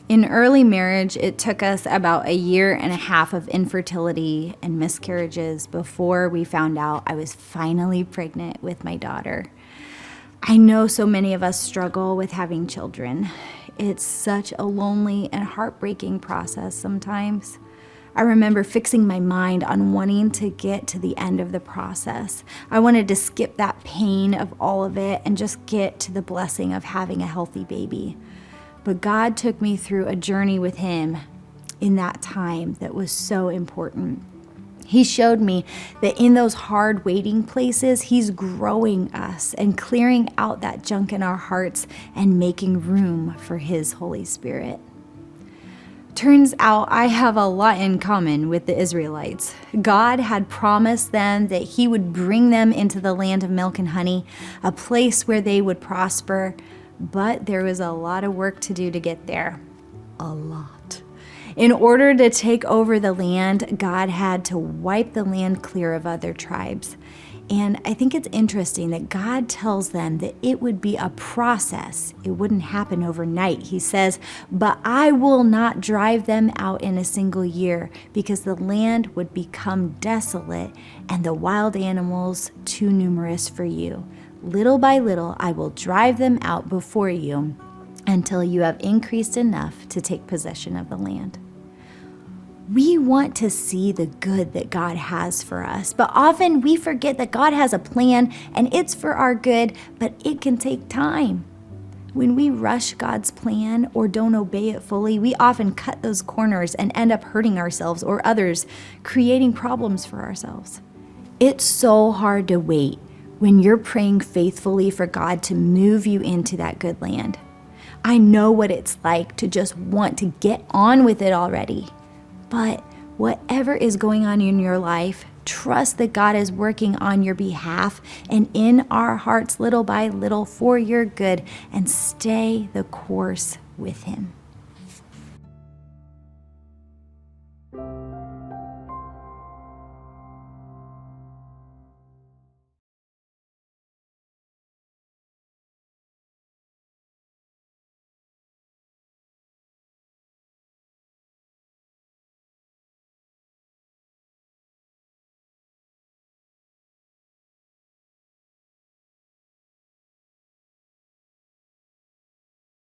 In early marriage, it took us about 1.5 years of infertility and miscarriages before we found out I was finally pregnant with my daughter. I know so many of us struggle with having children. It's such a lonely and heartbreaking process sometimes. I remember fixing my mind on wanting to get to the end of the process. I wanted to skip that pain of all of it and just get to the blessing of having a healthy baby. But God took me through a journey with Him in that time that was so important. He showed me that in those hard waiting places, He's growing us and clearing out that junk in our hearts and making room for His Holy Spirit. Turns out I have a lot in common with the Israelites. God had promised them that He would bring them into the land of milk and honey, a place where they would prosper, but there was a lot of work to do to get there. A lot. In order to take over the land, God had to wipe the land clear of other tribes. And I think it's interesting that God tells them that it would be a process. It wouldn't happen overnight. He says, "But I will not drive them out in a single year, because the land would become desolate and the wild animals too numerous for you. Little by little, I will drive them out before you until you have increased enough to take possession of the land." We want to see the good that God has for us, but often we forget that God has a plan and it's for our good, but it can take time. When we rush God's plan or don't obey it fully, we often cut those corners and end up hurting ourselves or others, creating problems for ourselves. It's so hard to wait when you're praying faithfully for God to move you into that good land. I know what it's like to just want to get on with it already. But whatever is going on in your life, trust that God is working on your behalf and in our hearts little by little for your good, and stay the course with Him.